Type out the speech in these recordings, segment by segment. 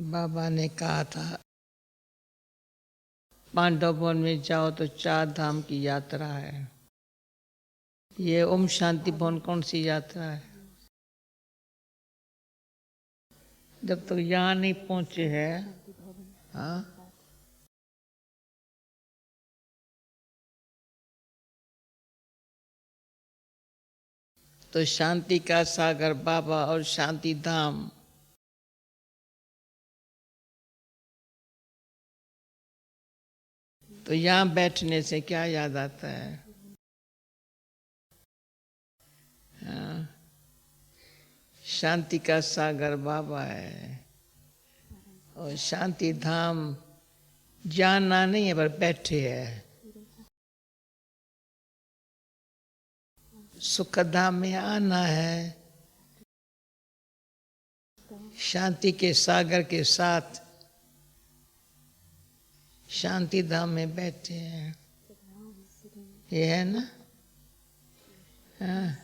बाबा ने कहा था पांडव वन में जाओ तो 4 धाम की यात्रा है। ये ओम शांति भवन कौन सी यात्रा है? जब तक यहाँ नहीं पहुंचे हैं, हाँ, तो शांति का सागर बाबा और शांति धाम तो यहाँ बैठने से क्या याद आता है? हाँ, शांति का सागर बाबा है और शांति धाम जानना नहीं है पर बैठे है। सुख धाम में आना है, शांति के सागर के साथ शांति धाम में बैठे हैं। ये है ना? हाँ।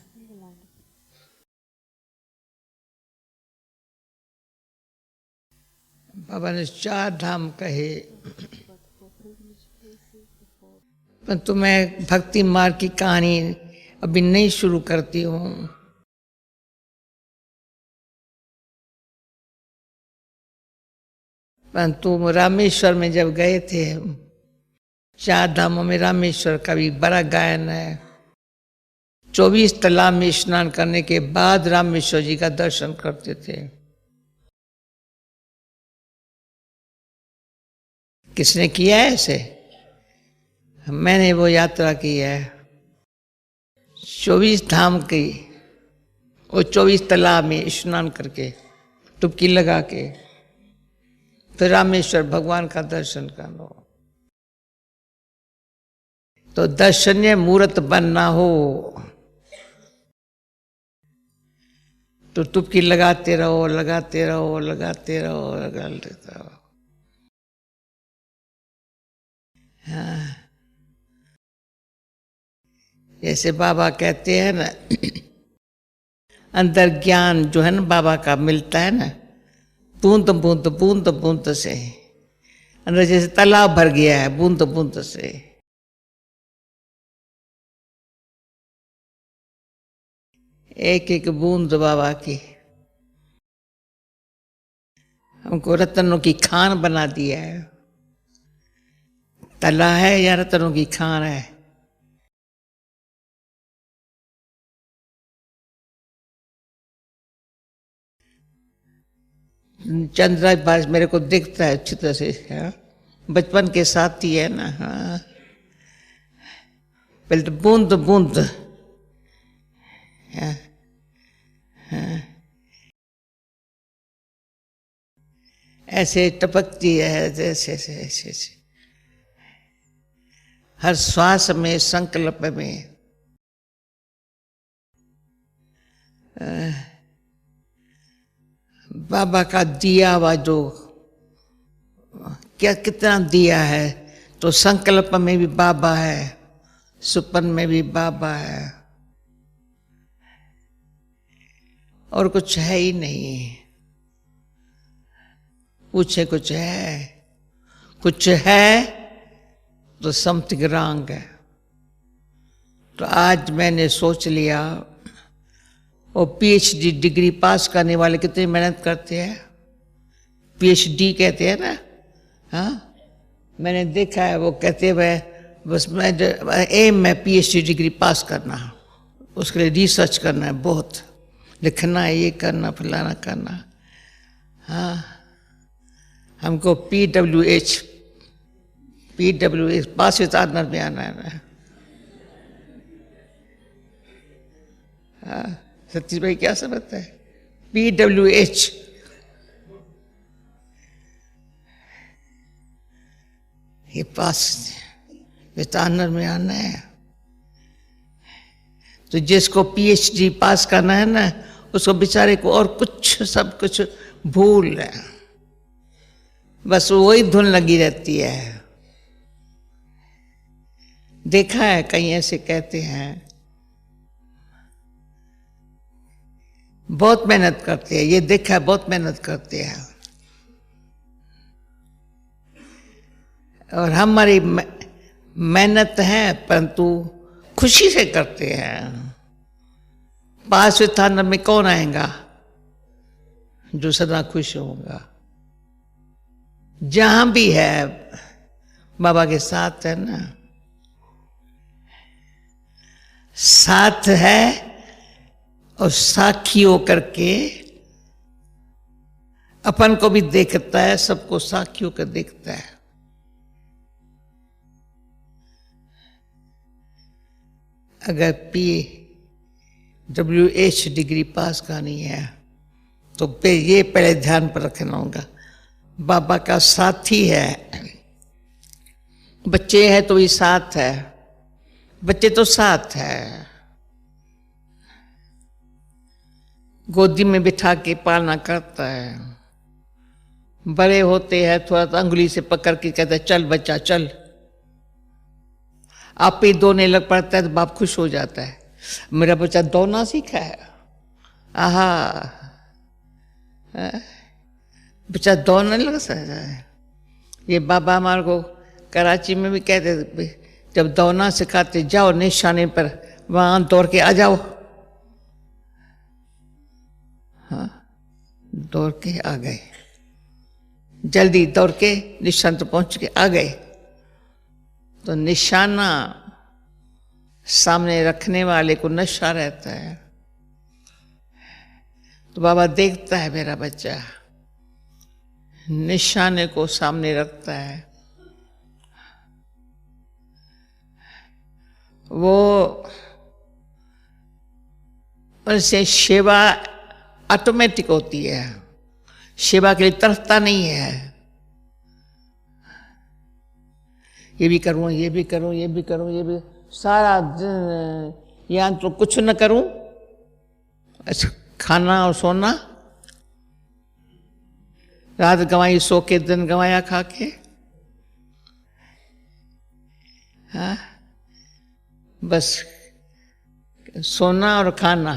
बाबा ने 4 धाम कहे, परंतु मैं भक्ति मार्ग की कहानी अभी नहीं शुरू करती हूँ। परंतु रामेश्वर में जब गए थे, 4 धामों में रामेश्वर का भी बड़ा गायन है। 24 तालाब में स्नान करने के बाद रामेश्वर जी का दर्शन करते थे। किसने किया है ऐसे? मैंने वो यात्रा की है। 24 धाम की और 24 तालाब में स्नान करके डुबकी लगा के तो रामेश्वर भगवान का दर्शन कर लो। तो दर्शनीय मूर्त बनना हो तो डुबकी लगाते रहो, लगाते रहो, लगाते रहो, लगाते रहो। हाँ, जैसे बाबा कहते हैं ना, अंदर ज्ञान जो है ना बाबा का मिलता है ना, बूंद बूंद बूंद बूंद से अंदर जैसे तालाब भर गया है बूंद बूंद से। एक एक बूंद बाबा की हमको रत्नों की खान बना दिया है। तला है या रत्नों की खान है? चंद्रा बाज मेरे को दिखता है अच्छी तरह से। हाँ, बचपन के साथ ही है ना। हाँ, पहले तो बूंद बूंद। हाँ, हाँ, ऐसे टपकती है जैसे ऐसे ऐसे हर श्वास में, संकल्प में। बाबा का दिया हुआ जो क्या कितना दिया है, तो संकल्प में भी बाबा है, सुपन में भी बाबा है, और कुछ है ही नहीं। पूछे कुछ है, कुछ है तो समथिंग रॉन्ग है। तो आज मैंने सोच लिया, वो पीएचडी डिग्री पास करने वाले कितनी मेहनत करते हैं, पीएचडी कहते हैं ना। हाँ, मैंने देखा है वो कहते हुए बस मैं एम है पीएचडी डिग्री पास करना, उसके लिए रिसर्च करना है, बहुत लिखना है, ये करना फलाना करना। हाँ, हमको पीडब्ल्यूएच पास विद ऑनर में आना है ना। हाँ, सतीश भाई क्या समझता है? पीडब्ल्यूएच ये पास विद ऑनर में आना है। तो जिसको पीएचडी पास करना है ना, उसको बेचारे को और कुछ सब कुछ भूल है, बस वही धुन लगी रहती है। देखा है कहीं ऐसे कहते हैं, बहुत मेहनत करते हैं, ये देखा है बहुत मेहनत करते हैं। और हमारी मेहनत है परंतु खुशी से करते हैं। पास स्थान में कौन आएगा जो सदा खुश होगा। जहां भी है बाबा के साथ है ना, साथ है और साक्षी होकर के अपन को भी देखता है, सबको साक्षी होकर देखता है। अगर PWH डिग्री पास करनी है तो ये पहले ध्यान पर रखना होगा, बाबा का साथी है। बच्चे हैं तो भी साथ है, बच्चे तो साथ है, गोदी में बिठा के पालना करता है। बड़े होते हैं थोड़ा तो अंगुली से पकड़ के कहते हैं चल बच्चा चल। आप ही दौड़ने लग पड़ता है तो बाप खुश हो जाता है, मेरा बच्चा दौड़ना सीखा है। आहा, बच्चा दौड़ने लग सकता है। ये बाबा हमारे को कराची में भी कहते थे, जब दौड़ना सिखाते जाओ निशाने पर, वहां दौड़ के आ जाओ। हाँ, दौड़ के आ गए, जल्दी दौड़ के निशान तो पहुंच के आ गए। तो निशाना सामने रखने वाले को नशा रहता है। तो बाबा देखता है मेरा बच्चा निशाने को सामने रखता है, वो उनसे सेवा ऑटोमेटिक होती है, सेवा के लिए तरसता नहीं है। ये भी करूं, ये भी करूं, ये भी करूं, ये भी, सारा दिन या तो कुछ न करूं, अच्छा खाना और सोना, रात गंवाई सो के दिन गंवाया खा के। हाँ, बस सोना और खाना,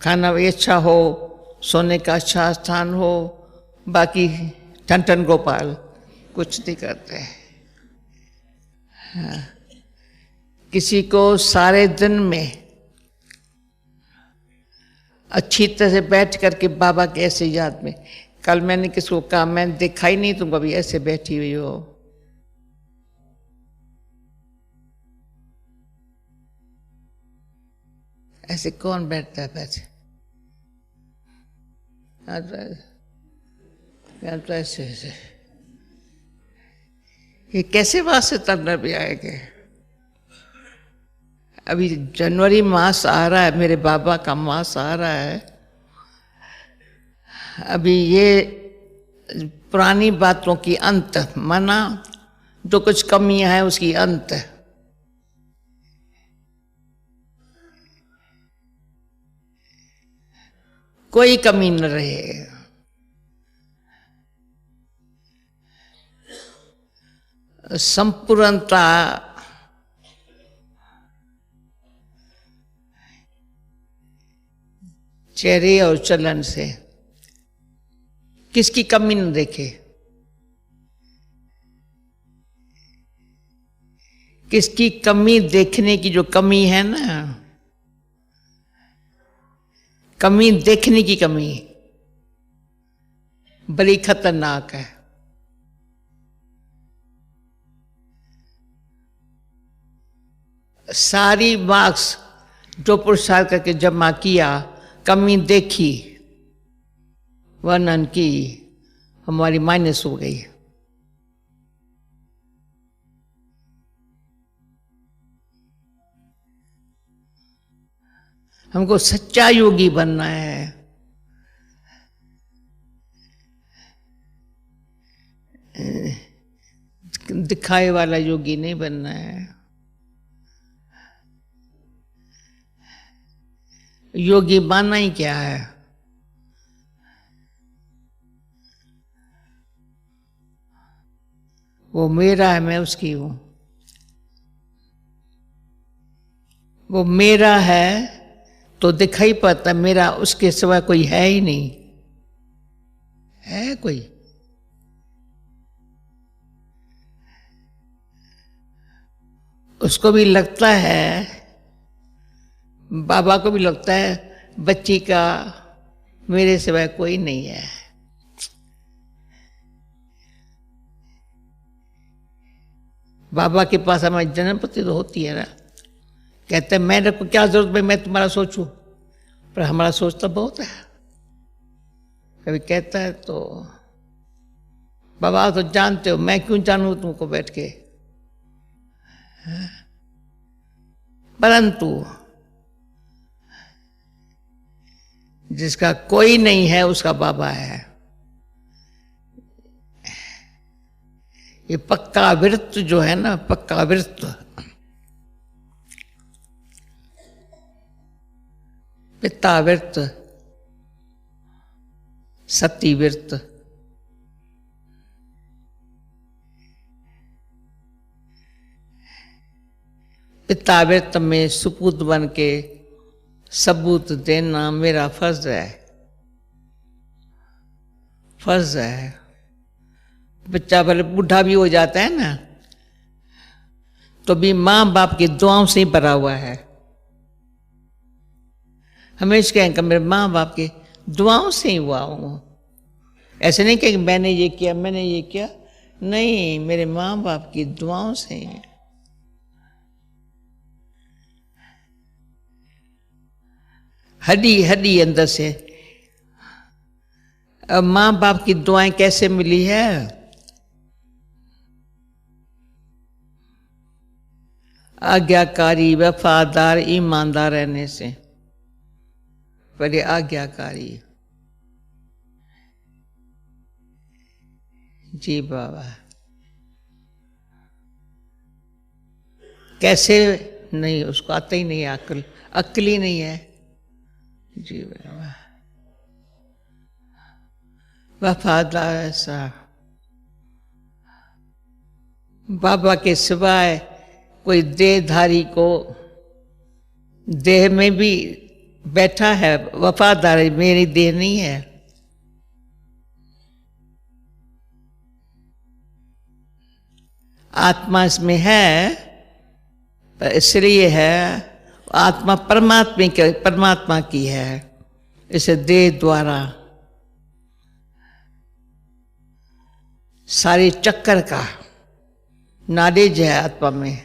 खाना भी अच्छा हो, सोने का अच्छा स्थान हो, बाकी ठन ठन गोपाल कुछ नहीं करते। हाँ, किसी को सारे दिन में अच्छी तरह से बैठ करके बाबा के ऐसे याद में, कल मैंने किसको कहा मैंने देखा ही नहीं तुम कभी ऐसे बैठी हुई हो। ऐसे कौन बैठता है पैसे, तो ऐसे ऐसे, ये कैसे वहां से तंदर भी आएंगे। अभी जनवरी मास आ रहा है, मेरे बाबा का मास आ रहा है। अभी ये पुरानी बातों की अंत, माना जो कुछ कमियां हैं उसकी अंत। कोई कमी न रहे। संपूर्णता चेहरे और चलन से, किसकी कमी न देखे, किसकी कमी देखने की जो कमी है ना, कमी देखने की कमी बड़ी खतरनाक है। सारी मार्क्स जो पुरुषार्थ करके जमा किया, कमी देखी, वर्णन की, हमारी माइनस हो गई। हमको सच्चा योगी बनना है। दिखाए वाला योगी नहीं बनना है। योगी मानना ही क्या है? वो मेरा है, मैं उसकी हूं। वो मेरा है तो दिखाई पड़ता, मेरा उसके सिवा कोई है ही नहीं। है कोई? उसको भी लगता है, बाबा को भी लगता है बच्ची का मेरे सिवाय कोई नहीं है। बाबा के पास हमारी जन्मपति तो होती है ना, कहते हैं मेरे को क्या जरूरत है मैं तुम्हारा सोचूं, पर हमारा सोचता बहुत है। कभी कहता है तो बाबा तो जानते हो, मैं क्यों जानूं तुमको बैठ के, परंतु जिसका कोई नहीं है उसका बाबा है। ये पक्का व्रत जो है ना, पक्का व्रत, पिता व्रत, सती व्रत, पिता व्रत में सुपूत बन के सबूत देना मेरा फर्ज है, फर्ज है। बच्चा भले बूढ़ा भी हो जाता है ना, तो भी माँ बाप की दुआओं से ही भरा हुआ है। हमेशा कहेंगे मेरे माँ बाप की दुआओं से ही हुआ हूँ। ऐसे नहीं कहेंगे मैंने ये किया, मैंने ये किया, नहीं, मेरे माँ बाप की दुआओं से ही। हड्डी हड्डी अंदर से। अब माँ बाप की दुआएं कैसे मिली है? आज्ञाकारी, वफादार, ईमानदार रहने से। बड़े आज्ञाकारी। जी बाबा, कैसे नहीं, उसको आता ही नहीं, अक्ल, अक्ल ही नहीं है। जी बाबा, वफादार ऐसा बाबा के सिवाय कोई देहधारी को, देह में भी बैठा है वफादार, मेरी देह नहीं है। आत्मा इसमें है, पर इसलिए है आत्मा परमात्मा की है, इसे देह द्वारा सारे चक्कर का नॉलेज है आत्मा में।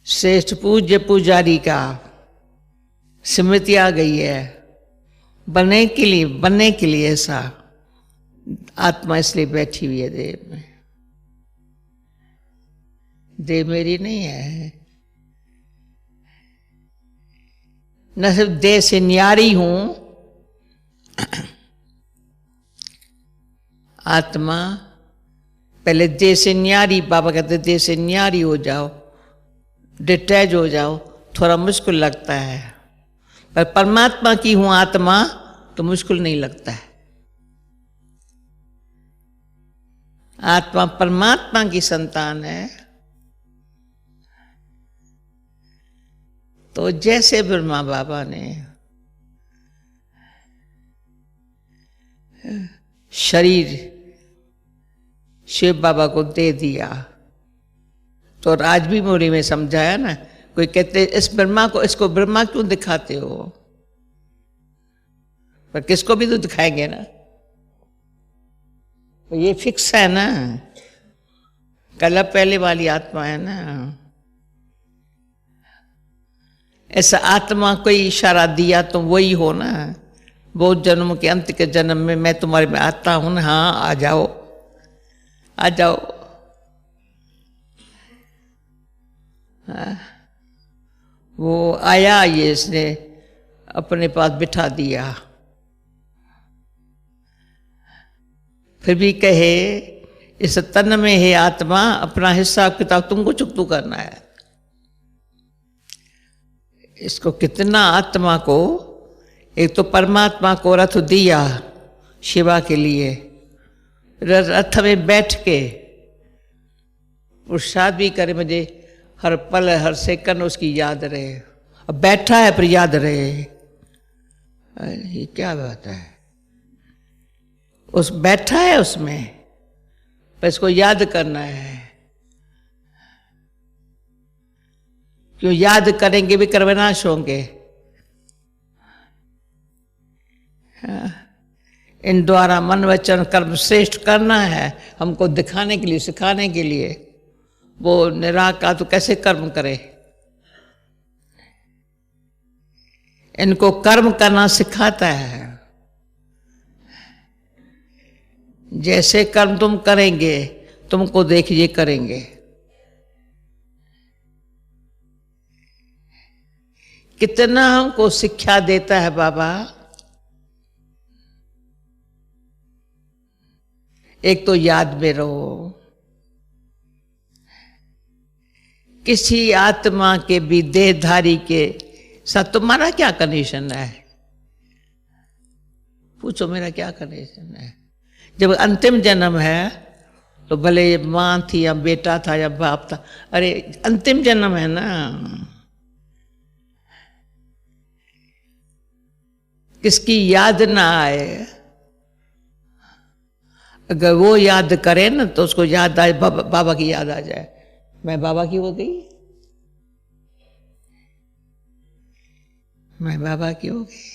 श्रेष्ठ पूज्य पुजारी का स्मृति आ गई है, बनने के लिए ऐसा आत्मा इसलिए बैठी हुई है देह में। देह मेरी नहीं है, न सिर्फ देह से न्यारी हूं, आत्मा पहले देह से न्यारी, बाबा कहते देह से न्यारी हो जाओ, डिटैच हो जाओ, थोड़ा मुश्किल लगता है, पर परमात्मा की हूं आत्मा तो मुश्किल नहीं लगता है। आत्मा परमात्मा की संतान है, तो जैसे ब्रह्मा बाबा ने शरीर शिव बाबा को दे दिया, तो आज भी मुरली में समझाया ना, कोई कहते इस ब्रह्मा को, इसको ब्रह्मा क्यों दिखाते हो, पर किसको भी तो दिखाएंगे ना, तो ये फिक्स है ना, कल पहले वाली आत्मा है ना। ऐसा आत्मा कोई इशारा दिया तो वही हो ना, बहुत जन्म के अंत के जन्म में मैं तुम्हारे में आता हूं ना, हाँ आ जाओ आ जाओ। हाँ, वो आया, ये इसने अपने पास बिठा दिया, फिर भी कहे इस तन में है आत्मा, अपना हिसाब किताब तुमको चुकतू करना है। इसको कितना आत्मा को, एक तो परमात्मा को रथ दिया शिवा के लिए, रथ में बैठ के पुरुषार्थ भी करे, मुझे हर पल हर सेकंड उसकी याद रहे। अब बैठा है पर याद रहे, ये क्या बात है, उस बैठा है उसमें पर इसको याद करना है। क्यों याद करेंगे भी कर्मनाश होंगे। इन द्वारा मन वचन कर्म श्रेष्ठ करना है हमको, दिखाने के लिए, सिखाने के लिए। वो निराकार तो कैसे कर्म करे? इनको कर्म करना सिखाता है। जैसे कर्म तुम करेंगे तुमको देखिए करेंगे। कितना हमको शिक्षा देता है बाबा। एक तो याद में रहो, किसी आत्मा के भी देहधारी के साथ तुम्हारा क्या कनेक्शन है? पूछो मेरा क्या कनेक्शन है? जब अंतिम जन्म है तो भले मां थी या बेटा था या बाप था, अरे अंतिम जन्म है ना। किसकी याद ना आए, अगर वो याद करे ना तो उसको याद आए, बाबा की याद आ जाए, मैं बाबा की हो गई, मैं बाबा की हो गई।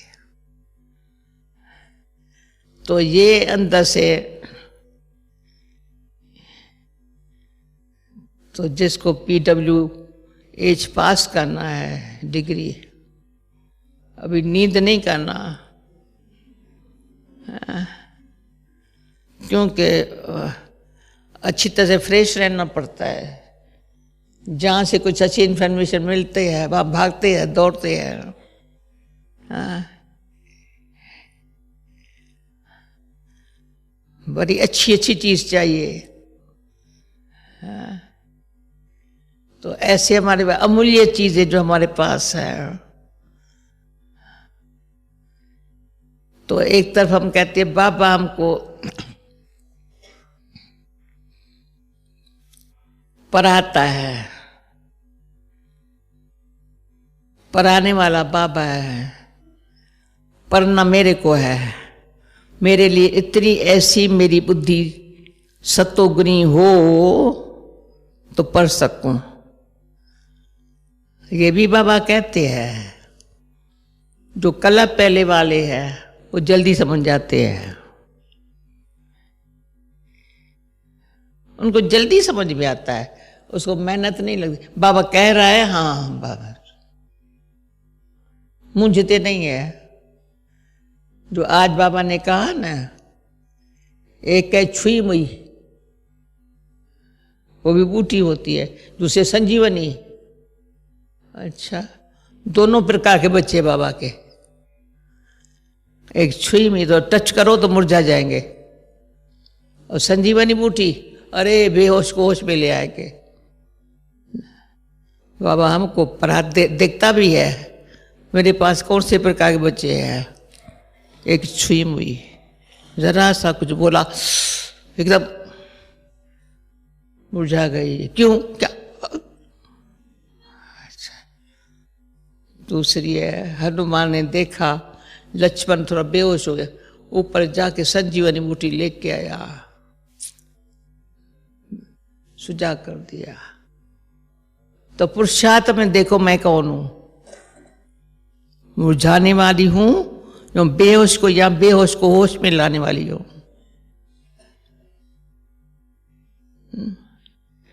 तो ये अंदर से, तो जिसको PWH पास करना है डिग्री, अभी नींद नहीं करना, क्योंकि अच्छी तरह से फ्रेश रहना पड़ता है। जहाँ से कुछ अच्छी इन्फॉर्मेशन मिलती है वहाँ भागते हैं, दौड़ते हैं। बड़ी अच्छी अच्छी चीज चाहिए। तो ऐसे हमारे अमूल्य चीजें जो हमारे पास है, तो एक तरफ हम कहते हैं बाबा हमको पढ़ाता है, पढ़ाने वाला बाबा है, पढ़ना मेरे को है। मेरे लिए इतनी ऐसी मेरी बुद्धि सतोगुनी हो तो पढ़ सकूं, ये भी बाबा कहते हैं। जो कला पहले वाले हैं वो जल्दी समझ जाते हैं, उनको जल्दी समझ में आता है, उसको मेहनत नहीं लगती। बाबा कह रहा है, हाँ बाबा, मूंझते नहीं है। जो आज बाबा ने कहा ना, एक है छुई मुई, वो भी बूटी होती है, दूसरे संजीवनी। अच्छा, दोनों प्रकार के बच्चे बाबा के। एक छुई मुई तो टच करो तो मुरझा जाएंगे, और संजीवनी बूटी, अरे बेहोश को होश में ले आएंगे। बाबा हमको पढ़ा देखता भी है, मेरे पास कौन से प्रकार के बच्चे हैं। एक छुई मुई, जरा सा कुछ बोला एकदम मुरझा गई, क्यों, क्या? अच्छा। दूसरी है, हनुमान ने देखा लक्ष्मण थोड़ा बेहोश हो गया, ऊपर जाके संजीवनी बूटी लेके आया, सुझा कर दिया। तो पुरुषार्थ में देखो मैं कौन हूं, मुरझाने वाली हूं, जो बेहोश को या बेहोश को होश में लाने वाली हूं।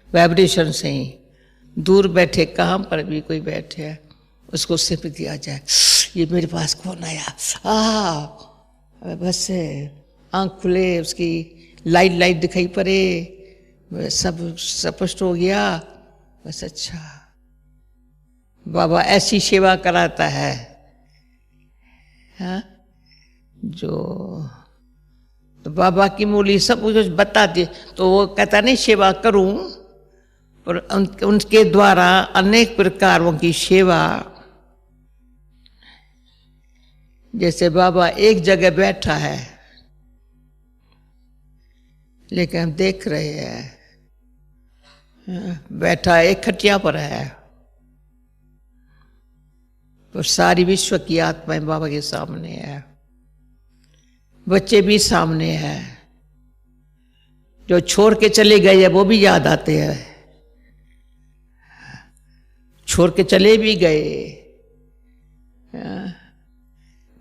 वाइब्रेशन से ही दूर बैठे, कहां पर भी कोई बैठे है, उसको सिर्फ दिया जाए, ये मेरे पास कौन आया, बस आंख खुले, उसकी लाइट लाइट दिखाई पड़े, सब स्पष्ट हो गया, बस। अच्छा, बाबा ऐसी सेवा कराता है, हाँ? जो तो बाबा की मूली सब कुछ बताती, तो वो कहता नहीं सेवा करूं, पर उनके द्वारा अनेक प्रकारों की सेवा। जैसे बाबा एक जगह बैठा है, लेकिन हम देख रहे हैं, बैठा एक खटिया पर है, तो सारी विश्व की आत्माएं बाबा के सामने है, बच्चे भी सामने हैं, जो छोड़ के चले गए हैं वो भी याद आते हैं, छोड़ के चले भी गए।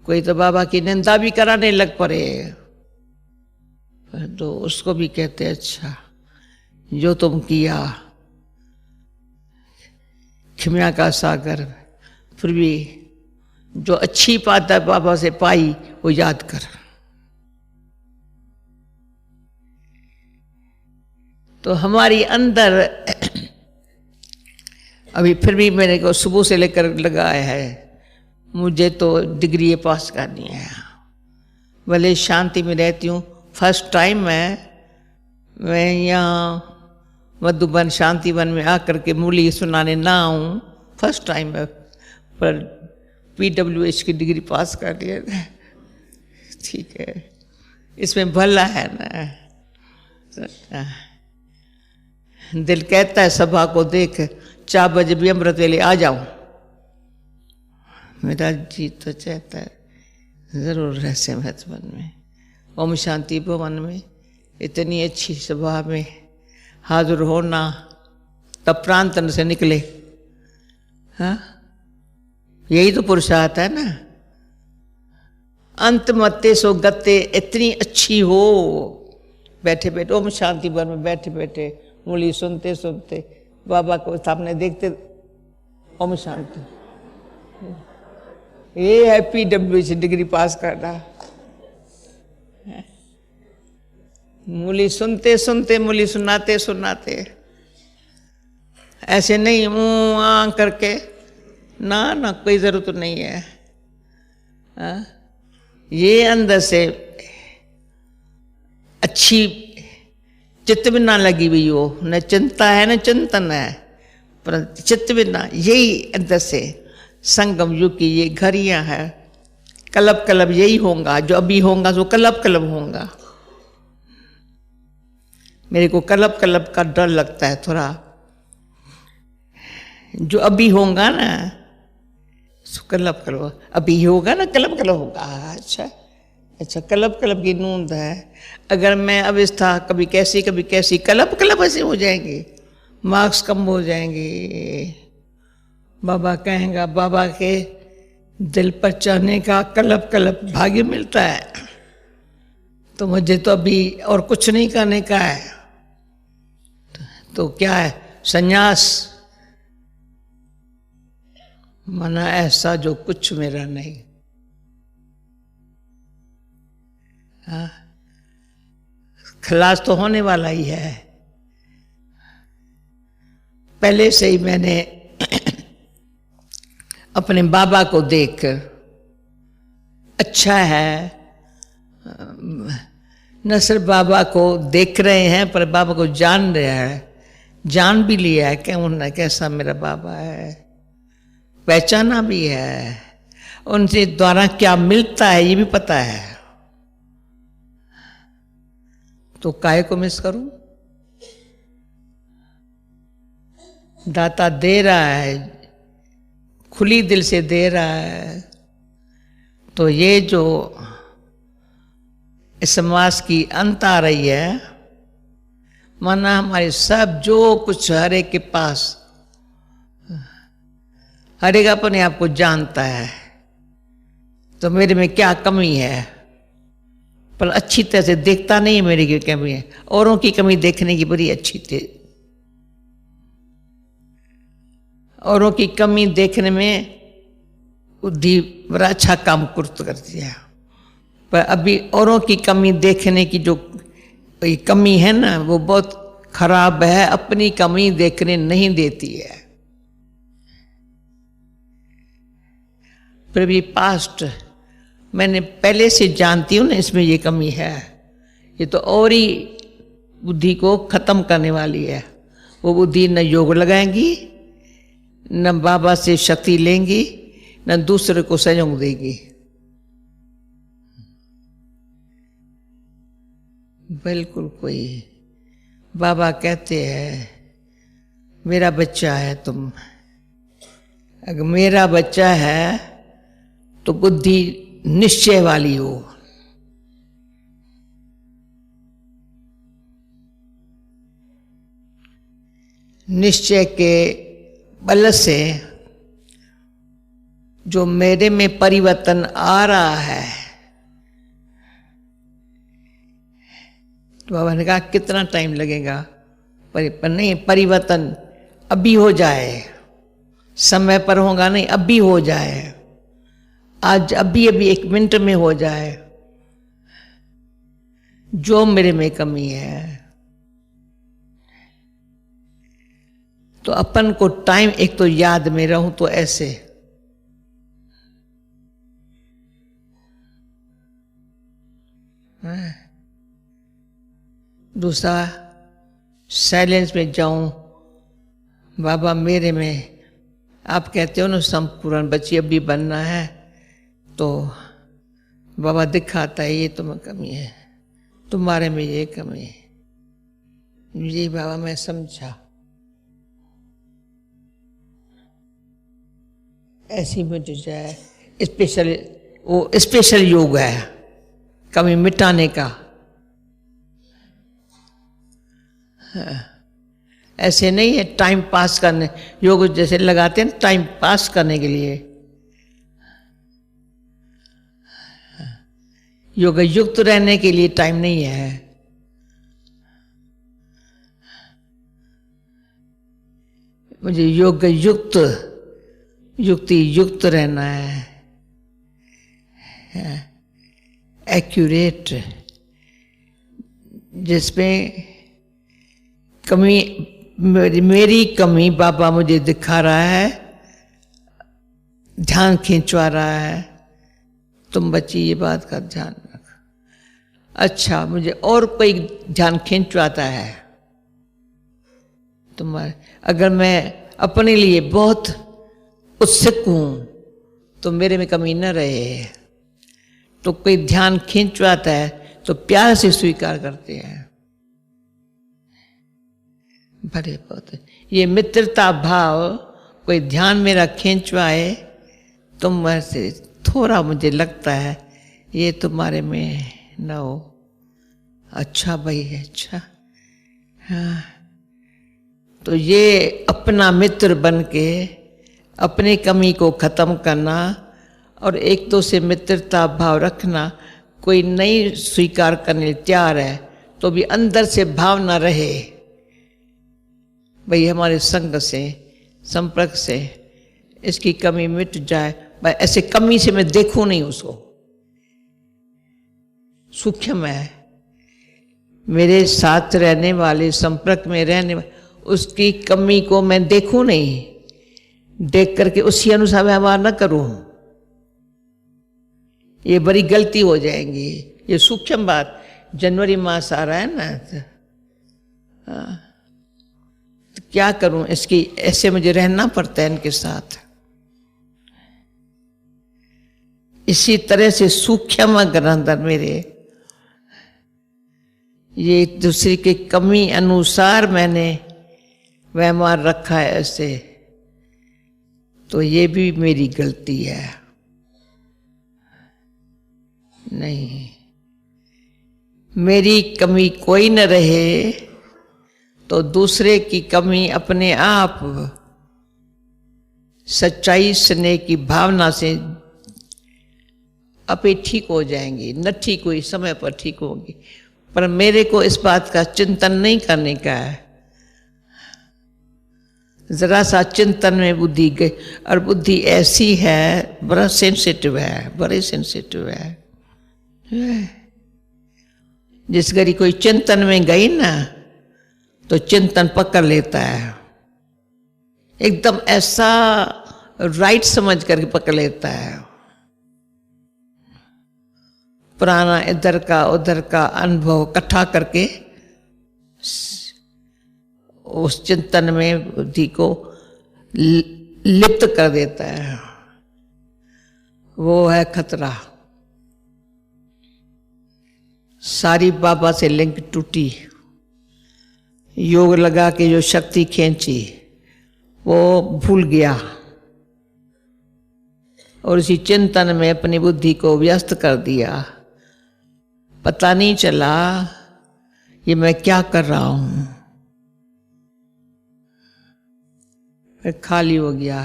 कोई तो बाबा की निंदा भी कराने लग पड़े, तो उसको भी कहते अच्छा जो तुम किया, क्षमा का सागर, फिर भी जो अच्छी बात है बाबा से पाई वो याद कर। तो हमारी अंदर अभी फिर भी मेरे को सुबह से लेकर लगाया है, मुझे तो डिग्री पास करनी है। भले शांति में रहती हूँ, फर्स्ट टाइम मैं यहाँ मधुबन शांतिवन में आकर के मुरली सुनाने ना आऊँ, फर्स्ट टाइम है, पर PWH की डिग्री पास कर लिया। ठीक है, इसमें भला है ना। दिल कहता है सभा को देख 4 बजे भी अमृत वेले आ जाऊं, मेरा जी तो चाहता है जरूर रहस्य महत्वन में, ओम शांति भवन में, इतनी अच्छी सभा में हाजिर होना, तब प्रांतन से निकले। हाँ, यही तो पुरुषार्थ है ना। अंत मते सो गते, इतनी अच्छी हो, बैठे बैठे ओम शांति भवन में बैठे बैठे मुरली सुनते सुनते बाबा को सामने देखते, ओम शांति। ये है PWH डिग्री पास करना। मुरली सुनते सुनते, मुरली सुनाते सुनाते, ऐसे नहीं मुंह आ करके, ना कोई जरूरत नहीं है। ये अंदर से अच्छी चित्त में ना लगी हुई हो, न चिंता है न चिंतन है, पर चित्त में ना, यही अंदर से संगम युग की ये घड़ियां है। कलब कलब यही होगा, जो अभी होगा जो कलब कलब होगा। मेरे को कलब कलब का डर लगता है थोड़ा, जो अभी होगा ना कलब कलब, अभी होगा ना कलब कलब होगा। अच्छा, कलब कलब की नूंद है। अगर मैं अवस्था कभी कैसी कलब कलब ऐसे हो जाएंगे, मार्क्स कम हो जाएंगे। बाबा कहेगा, बाबा के दिल पर चढ़ने का कलब कलब भाग्य मिलता है, तो मुझे तो अभी और कुछ नहीं करने का है। तो क्या है, संन्यास, मना ऐसा जो कुछ मेरा नहीं। हाँ, खलास तो होने वाला ही है। पहले से ही मैंने अपने बाबा को देख, अच्छा है, न सिर्फ बाबा को देख रहे हैं पर बाबा को जान रहे हैं, जान भी लिया है कि कैसा मेरा बाबा है, पहचाना भी है, उनसे द्वारा क्या मिलता है ये भी पता है। तो काहे को मिस करूं? दाता दे रहा है, खुली दिल से दे रहा है। तो ये जो इस समाज की अंत आ रही है, माना हमारे सब जो कुछ हर एक के पास, हर एक अपने आप को जानता है, तो मेरे में क्या कमी है, पर अच्छी तरह से देखता नहीं है मेरी की कमी है। औरों की कमी देखने की बड़ी अच्छी थी, औरों की कमी देखने में बुद्धि बड़ा अच्छा काम कुर्त करती है। पर अभी औरों की कमी देखने की जो कमी है ना, वो बहुत खराब है, अपनी कमी देखने नहीं देती है। फिर भी पास्ट मैंने पहले से जानती हूँ ना, इसमें ये कमी है, ये तो और ही बुद्धि को खत्म करने वाली है। वो बुद्धि न योग लगाएंगी, न बाबा से शक्ति लेंगी, न दूसरे को सहयोग देगी। बिल्कुल कोई, बाबा कहते हैं मेरा बच्चा है तुम, अगर मेरा बच्चा है तो बुद्धि निश्चय वाली हो। निश्चय के बल से जो मेरे में परिवर्तन आ रहा है, तो बाबा ने कहा कितना टाइम लगेगा? पर नहीं, परिवर्तन अभी हो जाए, समय पर होगा नहीं, अभी हो जाए, आज अभी अभी 1 मिनट में हो जाए। जो मेरे में कमी है, तो अपन को टाइम एक तो याद में रहूं तो ऐसे, दूसरा साइलेंस में जाऊं, बाबा मेरे में, आप कहते हो ना संपूर्ण बच्ची अभी बनना है, तो बाबा दिखाता है ये तुम्हें कमी है, तुम्हारे में ये कमी है। जी बाबा मैं समझा, ऐसी मिट जाए। स्पेशल योग है कमी मिटाने का। ऐसे नहीं है टाइम पास करने, योग जैसे लगाते हैं टाइम पास करने के लिए। योग युक्त रहने के लिए टाइम नहीं है। मुझे योग युक्ति युक्त रहना है, एक्यूरेट, जिसमें कमी, मेरी कमी बाबा मुझे दिखा रहा है, ध्यान खींचवा रहा है, तुम बच्ची ये बात का ध्यान रख। अच्छा, मुझे और कोई ध्यान खींचवाता है तुम्हारे, अगर मैं अपने लिए बहुत उत्सुक हूं तो मेरे में कमी न रहे, तो कोई ध्यान खींचवाता है तो प्यार से स्वीकार करते हैं। बड़े बहुत ये मित्रता भाव, कोई ध्यान मेरा खींचवाए, तुम से थोड़ा मुझे लगता है ये तुम्हारे में न हो। अच्छा भाई, अच्छा, हाँ। तो ये अपना मित्र बन के अपनी कमी को खत्म करना और एक दो से मित्रता भाव रखना। कोई नहीं स्वीकार करने तैयार है तो भी अंदर से भावना रहे, भाई हमारे संग से, संपर्क से इसकी कमी मिट जाए। भाई ऐसे कमी से मैं देखूं नहीं उसको, सूक्ष्म है, मेरे साथ रहने वाले, संपर्क में रहने वाले, उसकी कमी को मैं देखूं नहीं, देख करके उसी अनुसार व्यवहार न करूं, ये बड़ी गलती हो जाएगी। ये सूक्ष्म बात, जनवरी मास आ रहा है ना, तो क्या करूं, इसकी ऐसे मुझे रहना पड़ता है इनके साथ। इसी तरह से सूक्ष्म अगर अंदर मेरे ये दूसरी की कमी अनुसार मैंने व्यवहार रखा है ऐसे, तो ये भी मेरी गलती है। नहीं, मेरी कमी कोई न रहे तो दूसरे की कमी अपने आप सच्चाई स्नेह की भावना से अपे ठीक हो जाएंगी। न ठीक हुई समय पर ठीक होगी, पर मेरे को इस बात का चिंतन नहीं करने का है। जरा सा चिंतन में बुद्धि गई, और बुद्धि ऐसी है, बड़ा सेंसिटिव है, बड़े सेंसिटिव है। जिस घड़ी कोई चिंतन में गई ना तो चिंतन पकड़ लेता है, एकदम ऐसा राइट समझ करके पकड़ लेता है। पुराना इधर का उधर का अनुभव इकट्ठा करके उस चिंतन में बुद्धि को लिप्त कर देता है। वो है खतरा। सारी बाबा से लिंक टूटी, योग लगा के जो शक्ति खींची वो भूल गया और इसी चिंतन में अपनी बुद्धि को व्यस्त कर दिया। पता नहीं चला ये मैं क्या कर रहा हूं। फिर खाली हो गया,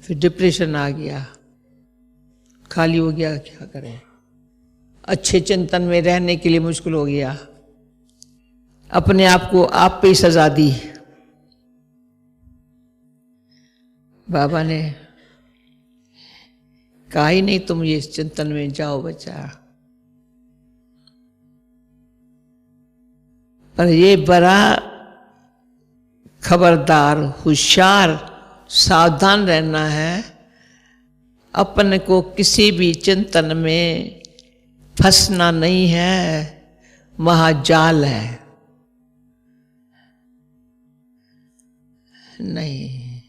फिर डिप्रेशन आ गया। खाली हो गया, क्या करें, अच्छे चिंतन में रहने के लिए मुश्किल हो गया, अपने आप को आप पे ही सजा दी। बाबा ने कहा ही नहीं तुम ये चिंतन में जाओ बच्चा। पर ये बड़ा खबरदार, होशियार, सावधान रहना है, अपने को किसी भी चिंतन में फंसना नहीं है, महाजाल है। नहीं,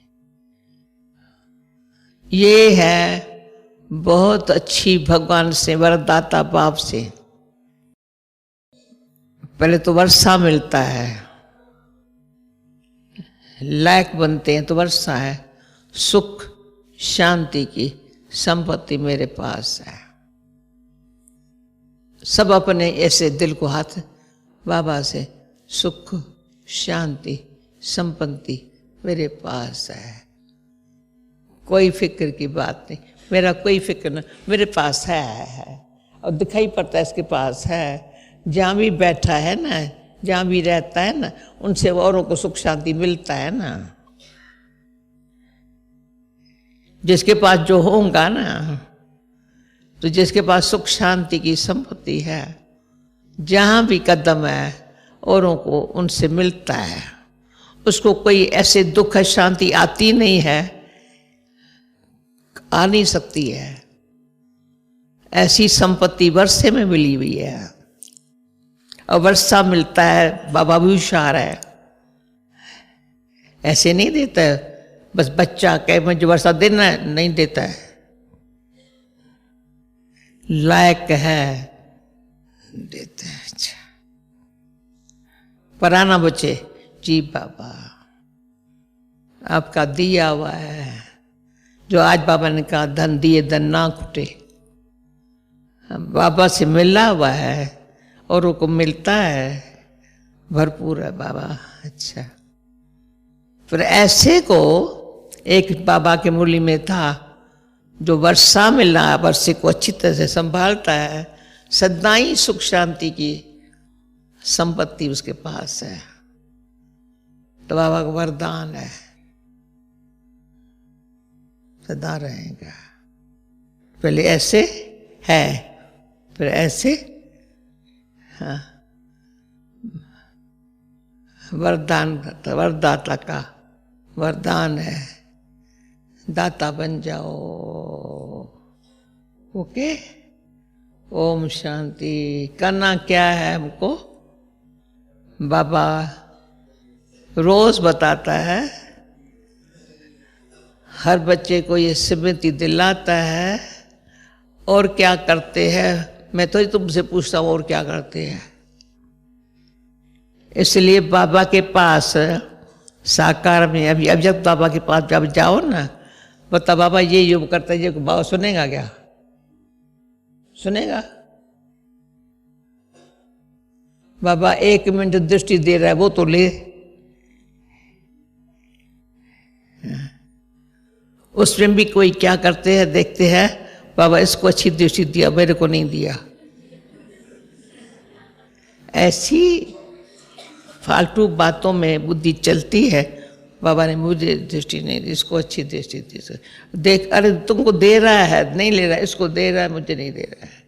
ये है बहुत अच्छी भगवान से, वरदाता बाप से। पहले तो वर्षा मिलता है, लायक बनते हैं तो वर्षा है, सुख शांति की संपत्ति मेरे पास है। सब अपने ऐसे दिल को हाथ बाबा से, सुख शांति संपत्ति मेरे पास है, कोई फिक्र की बात नहीं, मेरा कोई फिक्र नहीं, मेरे पास है। और दिखाई पड़ता है इसके पास है। जहाँ भी बैठा है ना, जहाँ भी रहता है ना, उनसे औरों को सुख शांति मिलता है ना। जिसके पास जो होगा ना, तो जिसके पास सुख शांति की संपत्ति है, जहाँ भी कदम है औरों को उनसे मिलता है। उसको कोई ऐसे दुख शांति आती नहीं है, आ नहीं सकती है। ऐसी संपत्ति वर्षे में मिली हुई है, और वर्षा मिलता है, बाबा भी होशियार है, ऐसे नहीं देता है बस बच्चा कहे मुझे वर्षा देना है, नहीं देता है। लायक है देते हैं। अच्छा, पराना बचे जी बाबा आपका दिया हुआ है, जो आज बाबा ने कहा धन दिए धन ना खुटे, बाबा से मिला हुआ है और वो मिलता है, भरपूर है बाबा। अच्छा, फिर ऐसे को एक बाबा के मुरली में था, जो वर्षा मिला, वर्षे को अच्छी तरह से संभालता है, सदाई सुख शांति की संपत्ति उसके पास है, तो बाबा का वरदान है, सदा रहेगा। पहले ऐसे है, फिर ऐसे, हाँ, वरदान, वरदाता का वरदान है, दाता बन जाओ। ओके, ओम शांति। करना क्या है हमको, बाबा रोज बताता है, हर बच्चे को ये स्मृति दिलाता है। और क्या करते हैं, मैं तो तुमसे पूछता हूँ और क्या करते हैं। इसलिए बाबा के पास साकार में अभी जब बाबा के पास जब जाओ ना, बता बाबा ये योग करता है, ये बाबा सुनेगा क्या? सुनेगा? बाबा 1 मिनट दृष्टि दे रहा है, वो तो ले। उसमें भी कोई क्या करते हैं, देखते हैं, बाबा इसको अच्छी दृष्टि दिया, मेरे को नहीं दिया। ऐसी फालतू बातों में बुद्धि चलती है। बाबा ने मुझे दृष्टि नहीं दी, इसको अच्छी दृष्टि दी। देख, अरे तुमको दे रहा है, नहीं ले रहा है, इसको दे रहा है, मुझे नहीं दे रहा है।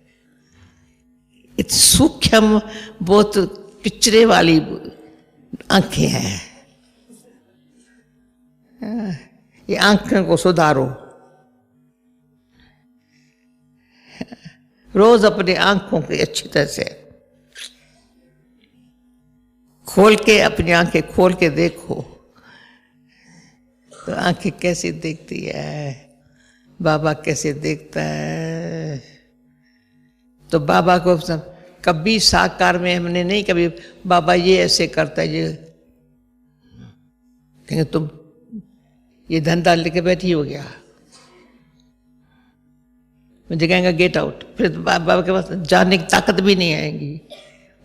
इतनी सूक्ष्म, बहुत पिचरे वाली आंखें हैं। ये आंखों को सुधारो, रोज अपनी आंखों की अच्छी तरह से खोल के, अपनी आंखें खोल के देखो तो आंखें कैसी दिखती है, बाबा कैसे देखता है। तो बाबा को कभी साकार में हमने नहीं कभी बाबा ये ऐसे करता है, ये कहेंगे तुम ये धंधा लेके बैठी हो गया, मुझे कहेंगे गेट आउट। फिर बाबा के पास जाने की ताकत भी नहीं आएगी।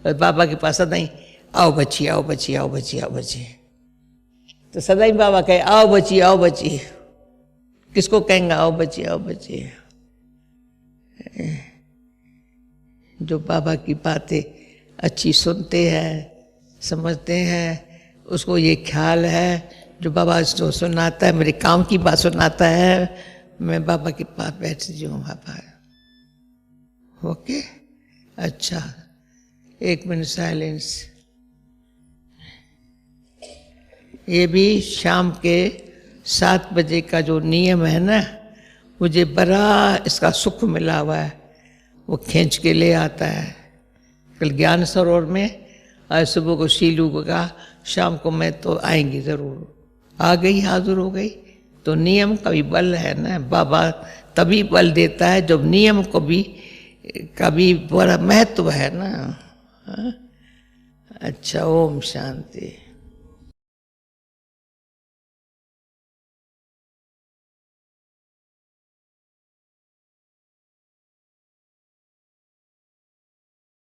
और बाबा के पास नहीं, आओ बच्ची, आओ बच्ची, आओ बच्ची, आओ बच्ची। तो सदाई बाबा कहे आओ बच्ची आओ बच्ची, किसको कहेंगे आओ बच्ची आओ बच्ची? जो बाबा की बातें अच्छी सुनते हैं समझते हैं, उसको ये ख्याल है जो बाबा जो सुनाता है मेरे काम की बात सुनाता है, मैं बाबा के पास बैठ जाऊँ बाबा। ओके, अच्छा, 1 मिनट साइलेंस। ये भी शाम के 7 बजे का जो नियम है ना, मुझे बड़ा इसका सुख मिला हुआ है, वो खींच के ले आता है। कल ज्ञान सरोवर में आज सुबह को शीलू को कहा शाम को मैं तो आएंगी ज़रूर, आ गई हाजिर हो गई। तो नियम का भी बल है ना, बाबा तभी बल देता है जब नियम को भी कभी बड़ा महत्व है ना। अच्छा, ओम शांति।